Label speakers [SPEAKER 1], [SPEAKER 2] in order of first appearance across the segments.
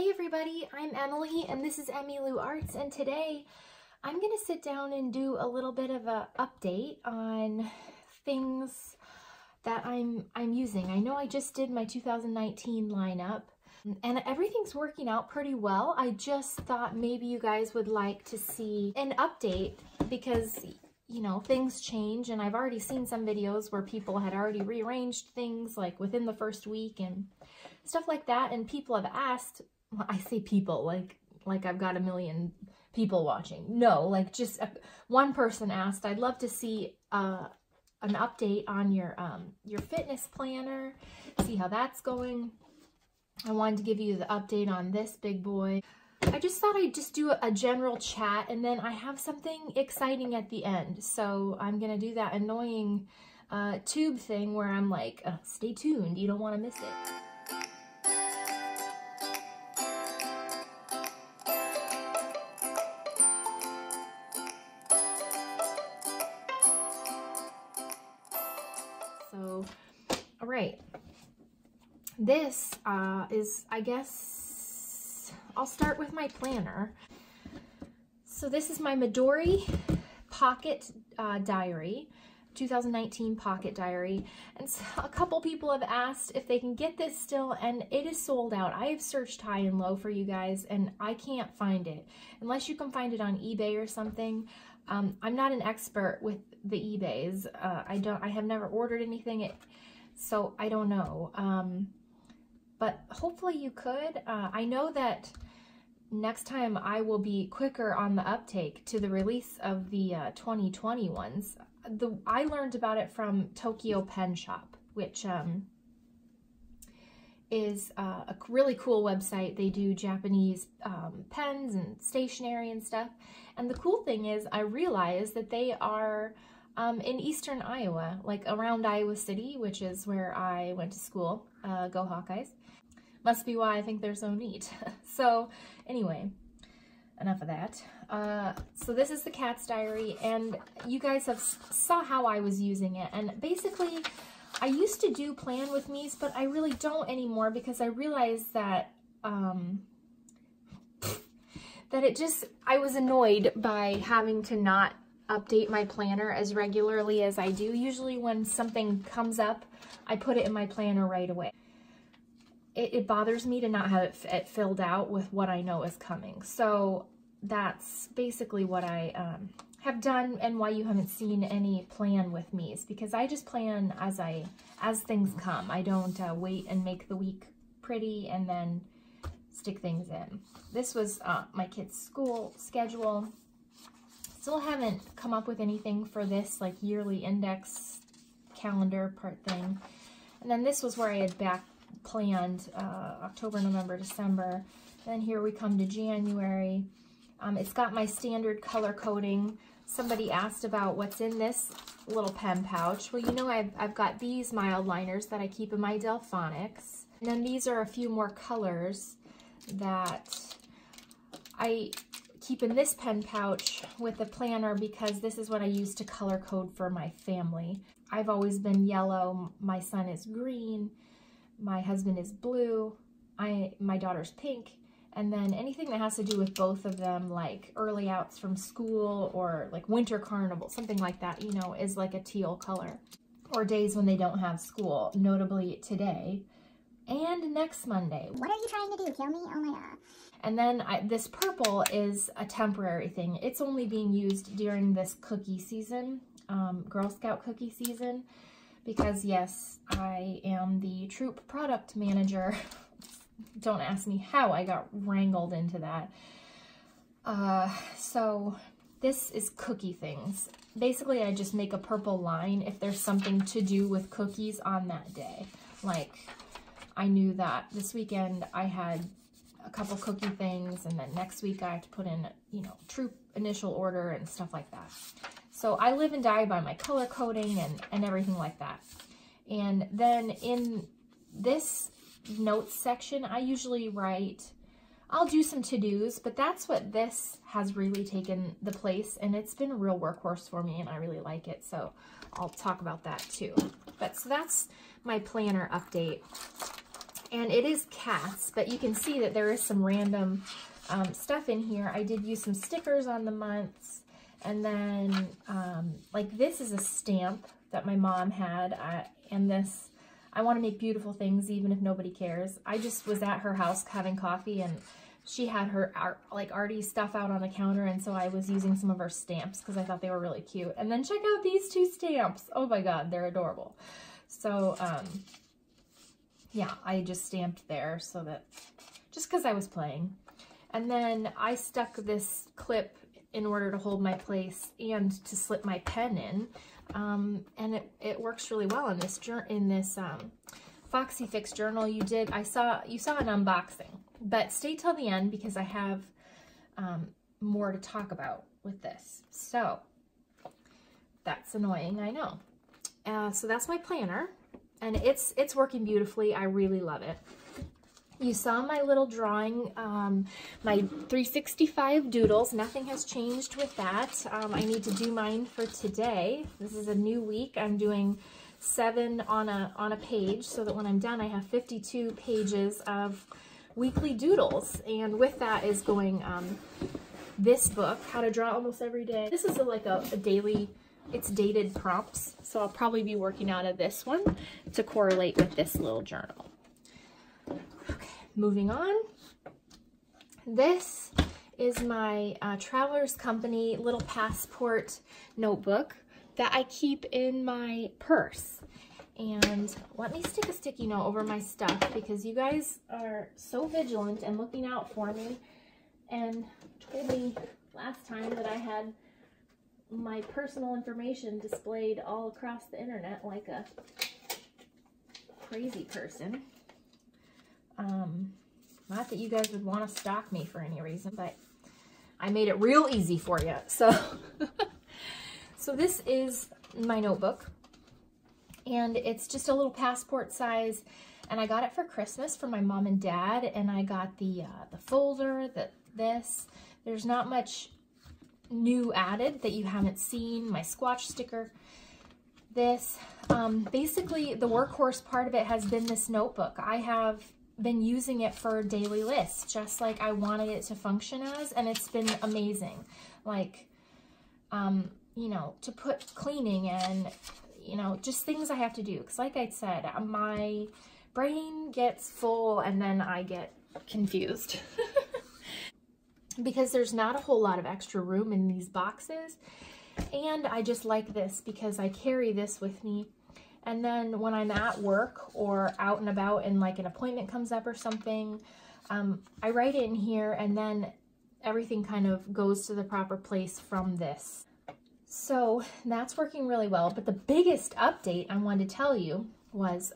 [SPEAKER 1] Hey everybody, I'm Emily and this is Emmylou Arts, and today I'm going to sit down and do a little bit of a update on things that I'm using. I know I just did my 2019 lineup and everything's working out pretty well. I just thought maybe you guys would like to see an update because, you know, things change, and I've already seen some videos where people had already rearranged things like within the first week and stuff like that, and people have asked, well, I say people like I've got a million people watching. No, like just one person asked, I'd love to see an update on your fitness planner, see how that's going. I wanted to give you the update on this big boy. I just thought I'd just do a general chat, and then I have something exciting at the end. So I'm gonna do that annoying tube thing where I'm like, stay tuned, you don't want to miss it. So, all right, this is, I guess, I'll start with my planner. So this is my Midori Pocket Diary, 2019 Pocket Diary. And so a couple people have asked if they can get this still, and it is sold out. I have searched high and low for you guys, and I can't find it. Unless you can find it on eBay or something. I'm not an expert with the eBays. I have never ordered anything, so I don't know. But hopefully you could. I know that next time I will be quicker on the uptake to the release of the 2020 ones. I learned about it from Tokyo Pen Shop, which is a really cool website. They do Japanese pens and stationery and stuff. And the cool thing is, I realized that they are in eastern Iowa, like around Iowa City, which is where I went to school. Go Hawkeyes. Must be why I think they're so neat. So anyway, enough of that. So this is the Cat's Diary, and you guys have saw how I was using it. And basically, I used to do plan with me's, but I really don't anymore because I realized that I was annoyed by having to not update my planner as regularly as I do. Usually when something comes up, I put it in my planner right away. It bothers me to not have it filled out with what I know is coming. So that's basically what I have done, and why you haven't seen any plan with me's, because I just plan as things come. I don't wait and make the week pretty and then stick things in. This was my kids' school schedule. Still haven't come up with anything for this like yearly index calendar part thing. And then this was where I had back planned October, November, December. Then here we come to January. It's got my standard color coding. Somebody asked about what's in this little pen pouch. Well, you know, I've got these mild liners that I keep in my Delphonics. And then these are a few more colors that I keep in this pen pouch with the planner, because this is what I use to color code for my family. I've always been yellow. My son is green. My husband is blue. My daughter's pink. And then anything that has to do with both of them, like early outs from school or like winter carnival, something like that, you know, is like a teal color. Or days when they don't have school, notably today and next Monday.
[SPEAKER 2] What are you trying to do? Kill me? Oh my god.
[SPEAKER 1] And then this purple is a temporary thing. It's only being used during this cookie season, Girl Scout cookie season, because yes, I am the troop product manager. Don't ask me how I got wrangled into that. So this is cookie things. Basically, I just make a purple line if there's something to do with cookies on that day. Like, I knew that this weekend I had a couple cookie things, and then next week I have to put in, you know, troop initial order and stuff like that. So I live and die by my color coding and everything like that. And then in this notes section, I usually write, I'll do some to-dos, but that's what this has really taken the place, and it's been a real workhorse for me, and I really like it, so I'll talk about that too. But so that's my planner update. And it is cats, but you can see that there is some random stuff in here. I did use some stickers on the months. And then, like, this is a stamp that my mom had. And this, I want to make beautiful things even if nobody cares. I just was at her house having coffee, and she had her, like, arty stuff out on the counter. And so I was using some of her stamps because I thought they were really cute. And then check out these two stamps. Oh my God, they're adorable. So, yeah, I just stamped there so that, just because I was playing. And then I stuck this clip in order to hold my place and to slip my pen in. And it works really well in this Foxy Fix journal. You saw an unboxing, but stay till the end because I have more to talk about with this. So that's annoying, I know. So that's my planner, and it's working beautifully. I really love it. You saw my little drawing, my 365 doodles. Nothing has changed with that. I need to do mine for today. This is a new week. I'm doing 7 on a page so that when I'm done, I have 52 pages of weekly doodles. And with that is going this book, How to Draw Almost Every Day. This is like a daily, it's dated prompts. So I'll probably be working out of this one to correlate with this little journal. Okay, moving on. This is my Traveler's Company little passport notebook that I keep in my purse. And let me stick a sticky note over my stuff because you guys are so vigilant and looking out for me and told me last time that I had my personal information displayed all across the internet like a crazy person. Not that you guys would want to stalk me for any reason, but I made it real easy for you. So, so this is my notebook, and it's just a little passport size, and I got it for Christmas from my mom and dad, and I got the folder, this. There's not much new added that you haven't seen. My Squatch sticker, this. Basically, the workhorse part of it has been this notebook. I have been using it for daily lists, just like I wanted it to function as, and it's been amazing. Like, you know, to put cleaning and, you know, just things I have to do. Because like I said, my brain gets full and then I get confused. Because there's not a whole lot of extra room in these boxes. And I just like this because I carry this with me. And then when I'm at work or out and about and like an appointment comes up or something, I write it in here and then everything kind of goes to the proper place from this. So that's working really well. But the biggest update I wanted to tell you was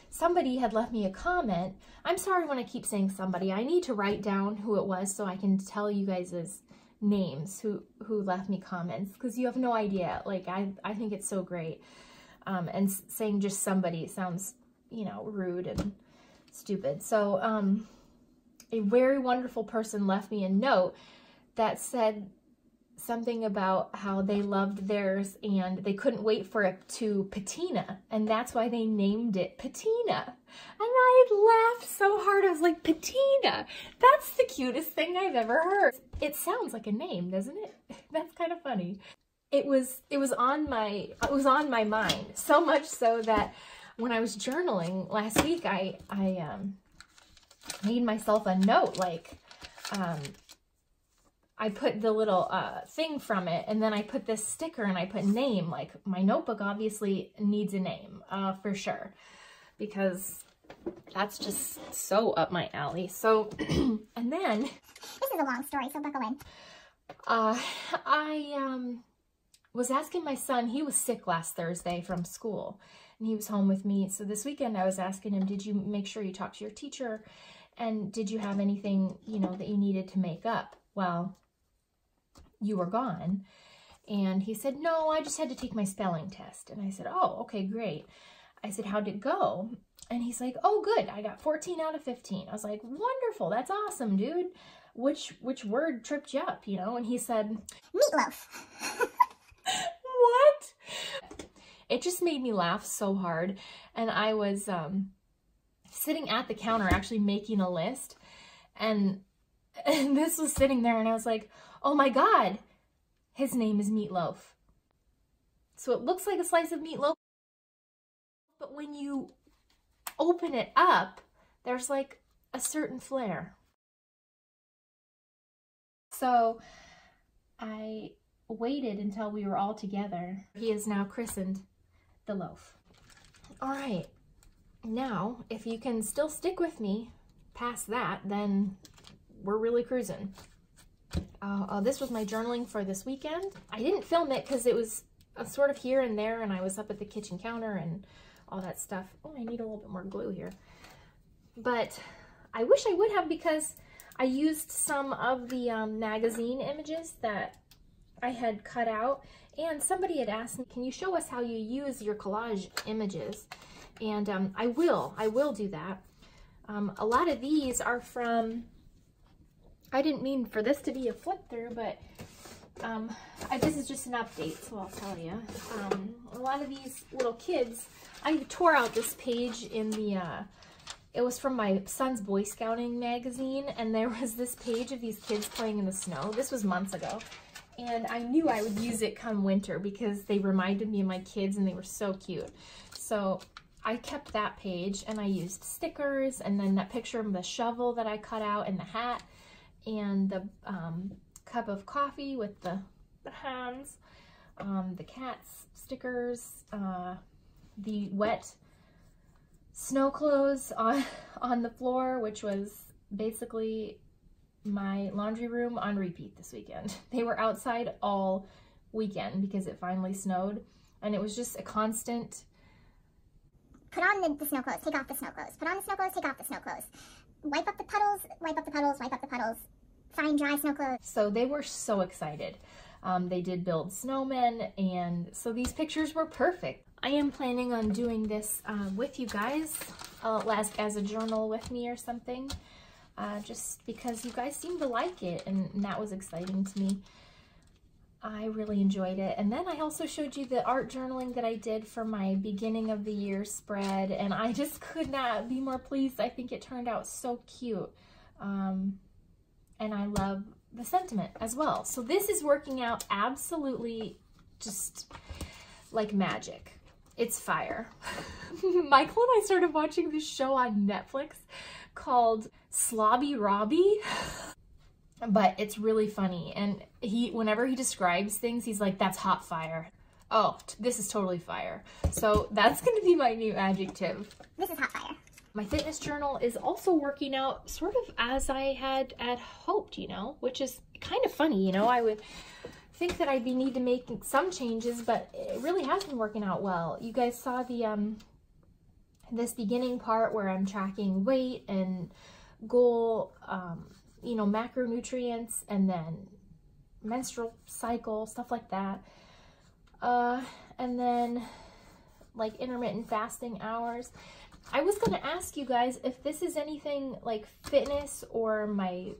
[SPEAKER 1] somebody had left me a comment. I'm sorry when I keep saying somebody. I need to write down who it was so I can tell you guys' names who left me comments, because you have no idea. Like, I think it's so great. And saying just somebody sounds, you know, rude and stupid. So a very wonderful person left me a note that said something about how they loved theirs and they couldn't wait for it to patina, and that's why they named it Patina. And I laughed so hard. I was like, Patina, that's the cutest thing I've ever heard. It sounds like a name, doesn't it? That's kind of funny. It was on my mind, so much so that when I was journaling last week, I made myself a note, like, I put the little thing from it, and then I put this sticker and I put name. Like, my notebook obviously needs a name for sure, because that's just so up my alley. So, and then...
[SPEAKER 2] This is a long story, so buckle in.
[SPEAKER 1] I was asking my son, he was sick last Thursday from school, and he was home with me. So this weekend I was asking him, did you make sure you talked to your teacher? And did you have anything, you know, that you needed to make up? Well, you were gone. And he said, no, I just had to take my spelling test. And I said, oh, okay, great. I said, how'd it go? And he's like, oh, good. I got 14 out of 15. I was like, wonderful. That's awesome, dude. Which word tripped you up, you know? And he said,
[SPEAKER 2] meatloaf.
[SPEAKER 1] What? It just made me laugh so hard. And I was sitting at the counter actually making a list, and this was sitting there, and I was like, oh my God, his name is Meatloaf. So it looks like a slice of meatloaf, but when you open it up, there's like a certain flair. So I waited until we were all together. He is now christened the loaf. All right, now if you can still stick with me past that, then we're really cruising. This was my journaling for this weekend. I didn't film it because it was sort of here and there, and I was up at the kitchen counter and all that stuff. Oh, I need a little bit more glue here. But I wish I would have, because I used some of the magazine images that I had cut out, and somebody had asked me, can you show us how you use your collage images? And I will do that. A lot of these are from, I didn't mean for this to be a flip through, but this is just an update, so I'll tell you. A lot of these little kids, I tore out this page in the, it was from my son's Boy Scouting magazine, and there was this page of these kids playing in the snow. This was months ago, and I knew I would use it come winter because they reminded me of my kids and they were so cute. So I kept that page, and I used stickers, and then that picture of the shovel that I cut out, and the hat, and the cup of coffee with the hands, the cat's stickers, the wet snow clothes on the floor, which was basically my laundry room on repeat this weekend. They were outside all weekend because it finally snowed, and it was just a constant.
[SPEAKER 2] Put on the snow clothes, take off the snow clothes. Put on the snow clothes, take off the snow clothes. Wipe up the puddles, wipe up the puddles, wipe up the puddles. Find dry snow clothes.
[SPEAKER 1] So they were so excited. They did build snowmen, and so these pictures were perfect. I am planning on doing this with you guys as a journal with me or something, just because you guys seem to like it, and that was exciting to me. I really enjoyed it. And then I also showed you the art journaling that I did for my beginning of the year spread, and I just could not be more pleased. I think it turned out so cute. And I love the sentiment as well. So this is working out absolutely just like magic. It's fire. Michael and I started watching this show on Netflix called Slobby Robbie. But it's really funny, and whenever he describes things, he's like, that's hot fire. Oh, this is totally fire. So that's gonna be my new adjective.
[SPEAKER 2] This is hot fire.
[SPEAKER 1] My fitness journal is also working out sort of as I had hoped, you know, which is kind of funny, you know. I would think that I'd need to make some changes, but it really has been working out well. You guys saw the this beginning part where I'm tracking weight and goal, you know, macronutrients, and then menstrual cycle, stuff like that. And then like intermittent fasting hours. I was going to ask you guys if this is anything like fitness or my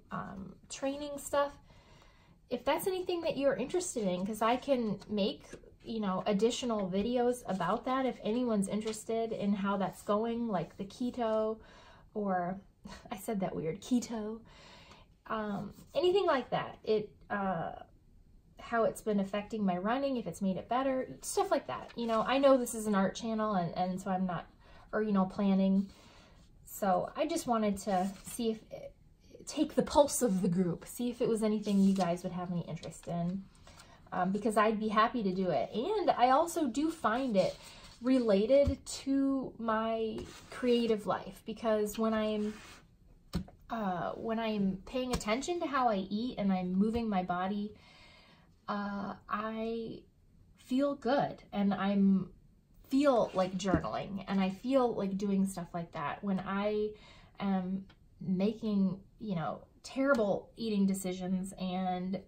[SPEAKER 1] training stuff, if that's anything that you're interested in, because I can make, you know, additional videos about that if anyone's interested in how that's going, like the keto, or I said that weird, keto, anything like that. How it's been affecting my running, if it's made it better, stuff like that. You know, I know this is an art channel, and so I'm not, or, you know, planning. So I just wanted to see if, take the pulse of the group, see if it was anything you guys would have any interest in, because I'd be happy to do it. And I also do find it related to my creative life, because when I'm paying attention to how I eat and I'm moving my body, I feel good, and feel like journaling, and I feel like doing stuff like that when I am making, you know, terrible eating decisions and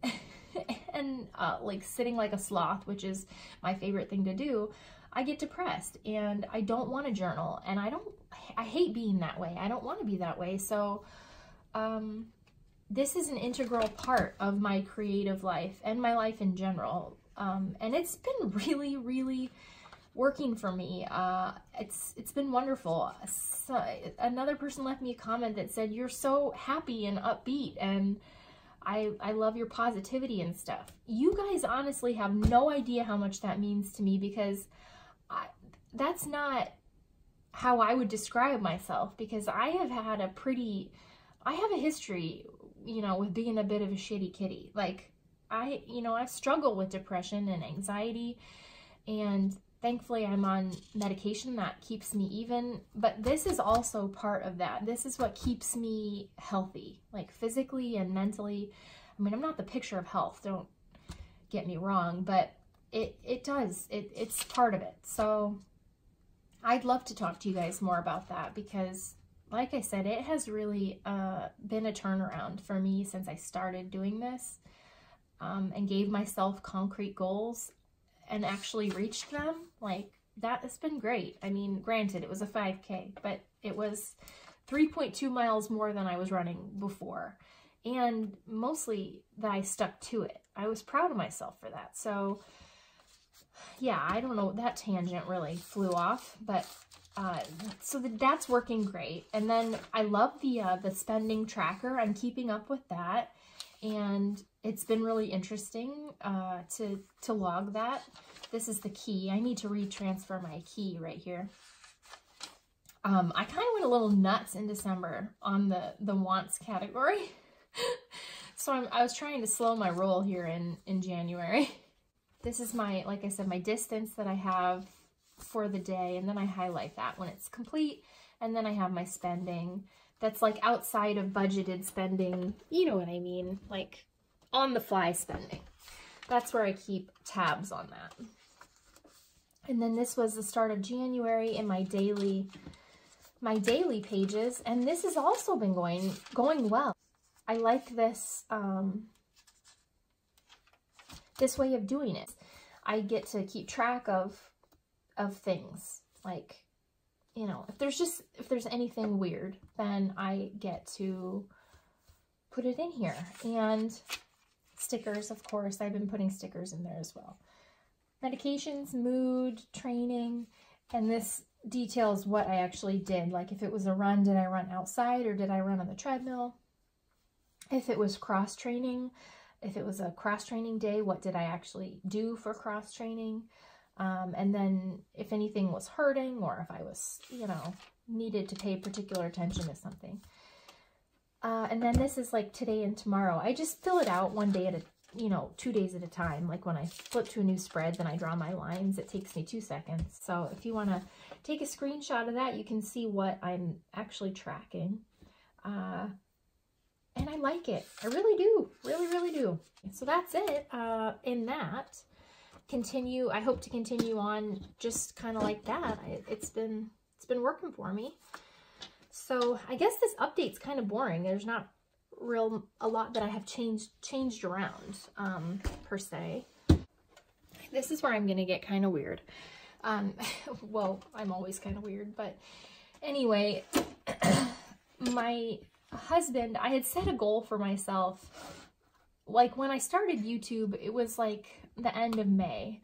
[SPEAKER 1] like sitting like a sloth, which is my favorite thing to do. I get depressed and I don't want to journal, and I hate being that way. I don't want to be that way. So this is an integral part of my creative life and my life in general. And it's been really, really working for me. It's been wonderful. So, another person left me a comment that said, "You're so happy and upbeat, and I love your positivity and stuff." You guys honestly have no idea how much that means to me, because that's not how I would describe myself, because I have a history, you know, with being a bit of a shitty kitty. Like, I struggle with depression and anxiety, and thankfully I'm on medication that keeps me even, but this is also part of that. This is what keeps me healthy, like physically and mentally. I mean, I'm not the picture of health, don't get me wrong, but it's part of it. So I'd love to talk to you guys more about that, because like I said, it has really been a turnaround for me since I started doing this, and gave myself concrete goals and actually reached them. Like, that has been great. I mean, granted, it was a 5K, but it was 3.2 miles more than I was running before. And mostly that I stuck to it. I was proud of myself for that. So yeah, I don't know, that tangent really flew off, but so that's working great. And then I love the spending tracker. I'm keeping up with that, and it's been really interesting to log that. This is the key. I need to retransfer my key right here. I kind of went a little nuts in December on the wants category. So I was trying to slow my roll here in January. This is my, like I said, my distance that I have for the day, and then I highlight that when it's complete, and then I have my spending that's like outside of budgeted spending, you know what I mean, like on the fly spending. That's where I keep tabs on that. And then this was the start of January in my daily pages, and this has also been going well. I like this this way of doing it. I get to keep track of things, like, you know, if there's anything weird, then I get to put it in here. And stickers, of course, I've been putting stickers in there as well. Medications, mood, training, and this details what I actually did. Like, if it was a run, did I run outside or did I run on the treadmill? If it was cross training, if it was a cross training day, what did I actually do for cross training? And then if anything was hurting, or if I was, you know, needed to pay particular attention to something. And then this is like today and tomorrow. I just fill it out one day at a, you know, 2 days at a time. Like when I flip to a new spread, then I draw my lines. It takes me 2 seconds. So if you want to take a screenshot of that, you can see what I'm actually tracking. And I like it. I really do. Really, really do. So that's it in that. I hope to continue on just kind of like that. It's been working for me. So I guess this update's kind of boring. There's not a lot that I have changed around per se. This is where I'm gonna get kind of weird. Well, I'm always kind of weird, but anyway, my husband, I had set a goal for myself. Like when I started YouTube, it was like the end of May.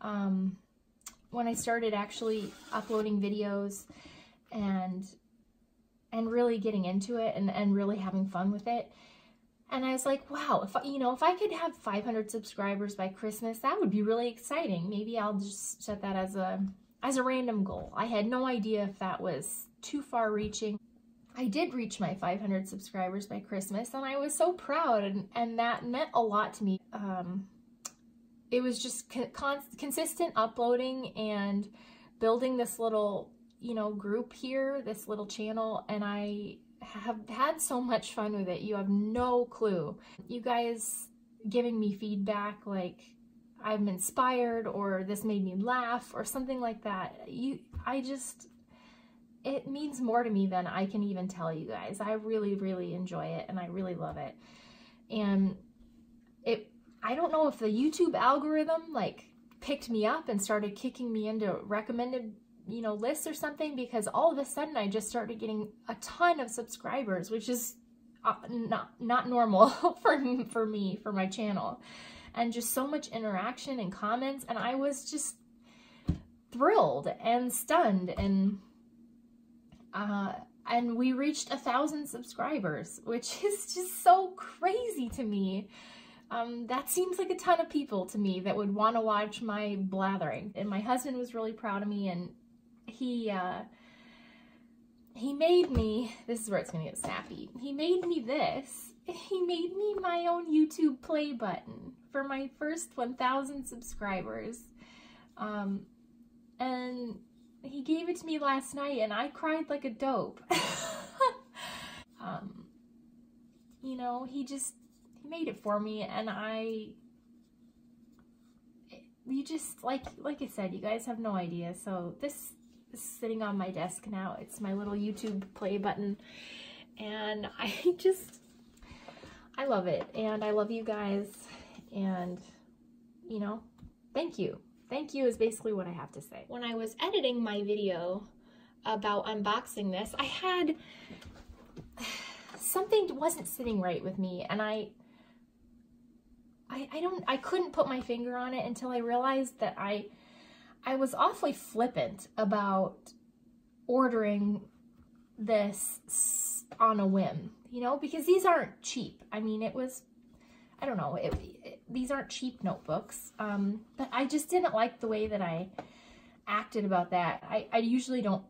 [SPEAKER 1] When I started actually uploading videos and really getting into it and really having fun with it. And I was like, wow, if I could have 500 subscribers by Christmas, that would be really exciting. Maybe I'll just set that as a random goal. I had no idea if that was too far reaching. I did reach my 500 subscribers by Christmas, and I was so proud, and that meant a lot to me. It was just consistent uploading and building this little, you know, group here, this little channel, and I have had so much fun with it. You have no clue. You guys giving me feedback like I'm inspired, or this made me laugh, or something like that. It means more to me than I can even tell you guys. I really, really enjoy it, and I really love it. And I don't know if the YouTube algorithm like picked me up and started kicking me into recommended, you know, lists or something, because all of a sudden I just started getting a ton of subscribers, which is not normal for me, for my channel, and just so much interaction and comments. And I was just thrilled and stunned, and we reached 1,000 subscribers, which is just so crazy to me. That seems like a ton of people to me that would want to watch my blathering. And my husband was really proud of me, and he made me, this is where it's gonna get snappy, he made me this. He made me my own YouTube play button for my first 1,000 subscribers. And he gave it to me last night, and I cried like a dope. You know, he made it for me, and you just, like I said, you guys have no idea. So this is sitting on my desk now. It's my little YouTube play button, and I love it, and I love you guys, and, you know, thank you. Thank you is basically what I have to say. When I was editing my video about unboxing this, I had something wasn't sitting right with me, and I couldn't put my finger on it until I realized that I was awfully flippant about ordering this on a whim, you know, because these aren't cheap. I mean, it was, I don't know, these aren't cheap notebooks, but I just didn't like the way that I acted about that. I usually don't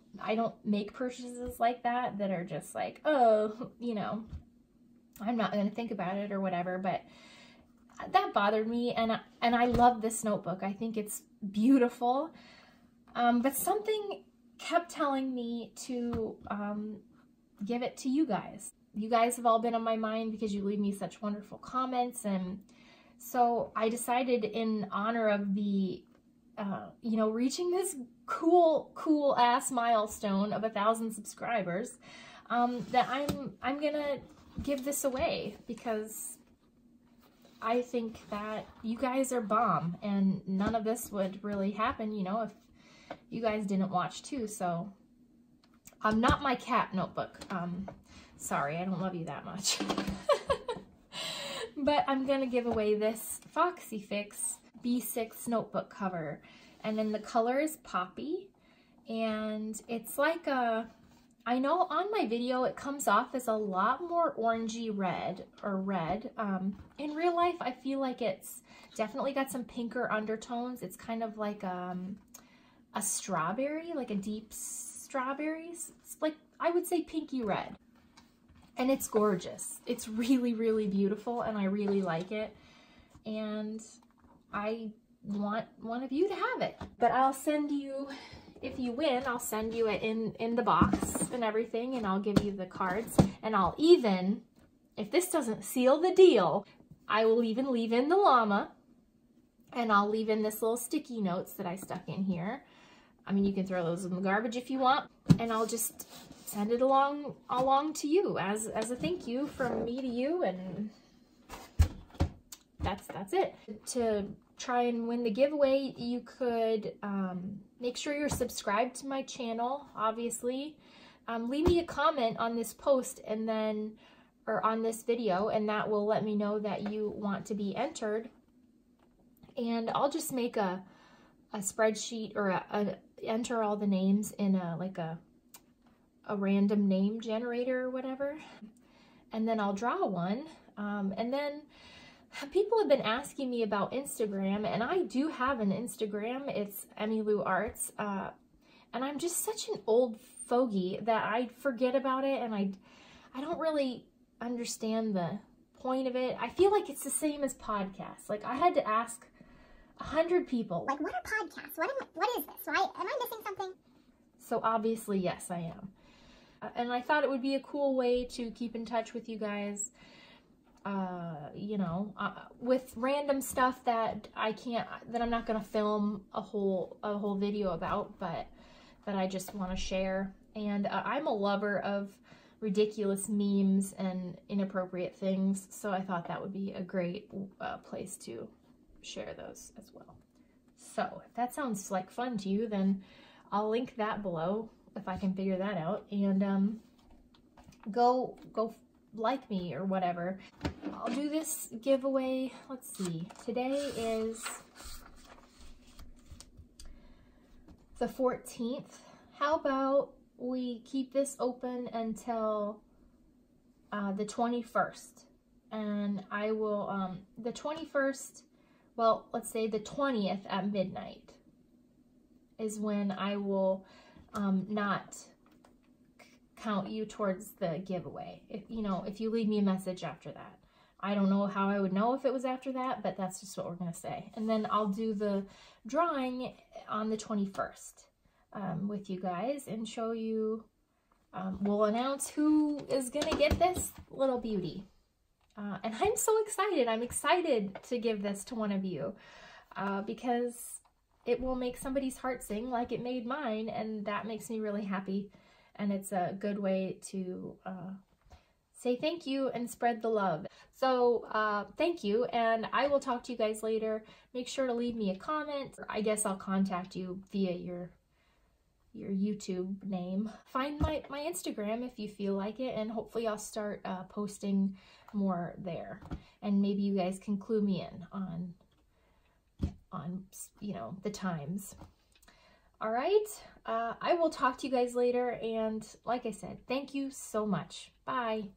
[SPEAKER 1] make purchases like that are just like, oh, you know, I'm not going to think about it or whatever, but that bothered me, and I love this notebook. I think it's beautiful, but something kept telling me to give it to you guys. You guys have all been on my mind because you leave me such wonderful comments, and so I decided, in honor of the you know, reaching this cool ass milestone of 1,000 subscribers, that I'm gonna give this away, because I think that you guys are bomb, and none of this would really happen, you know, if you guys didn't watch too. So not my cat notebook. Sorry, I don't love you that much. But I'm gonna give away this Foxy Fix B6 notebook cover, and then the color is Poppy, and it's like a, I know on my video it comes off as a lot more orangey red, or red. In real life, I feel like it's definitely got some pinker undertones. It's kind of like a strawberry, like a deep strawberry. It's like, I would say pinky red. And it's gorgeous. It's really, really beautiful, and I really like it. And I want one of you to have it. But I'll send you, if you win, I'll send you it in the box and everything, and I'll give you the cards. And I'll even, if this doesn't seal the deal, I will even leave in the llama, and I'll leave in this little sticky notes that I stuck in here. I mean, you can throw those in the garbage if you want, and I'll just send it along to you as a thank you from me to you, and that's it. To try and win the giveaway, you could make sure you're subscribed to my channel, obviously. Leave me a comment on this post, and then, or on this video, and that will let me know that you want to be entered. And I'll just make a spreadsheet, or enter all the names in a random name generator or whatever, and then I'll draw one. And then people have been asking me about Instagram, and I do have an Instagram. It's Emmylou Arts, and I'm just such an old fogey that I forget about it, and I don't really understand the point of it. I feel like it's the same as podcasts. Like, I had to ask 100 people,
[SPEAKER 2] like, what are podcasts? What is this? Am I missing something?
[SPEAKER 1] So obviously, yes, I am. And I thought it would be a cool way to keep in touch with you guys, you know, with random stuff that I'm not going to film a whole video about, but that I just want to share. And I'm a lover of ridiculous memes and inappropriate things, so I thought that would be a great place to share those as well. So if that sounds like fun to you, then I'll link that below if I can figure that out, and go like me or whatever. I'll do this giveaway. Let's see, today is the 14th. How about we keep this open until the 21st? And I will, the 21st, well, let's say the 20th at midnight is when I will not count you towards the giveaway. If, you know, if you leave me a message after that. I don't know how I would know if it was after that, but that's just what we're going to say. And then I'll do the drawing on the 21st with you guys and show you, we'll announce who is going to get this little beauty. And I'm so excited. I'm excited to give this to one of you because it will make somebody's heart sing like it made mine, and that makes me really happy. And it's a good way to say thank you and spread the love. So thank you, and I will talk to you guys later. Make sure to leave me a comment. I guess I'll contact you via your YouTube name. Find my Instagram if you feel like it, and hopefully I'll start posting more there. And maybe you guys can clue me in on you know, the times. All right, I will talk to you guys later, and like I said, thank you so much. Bye.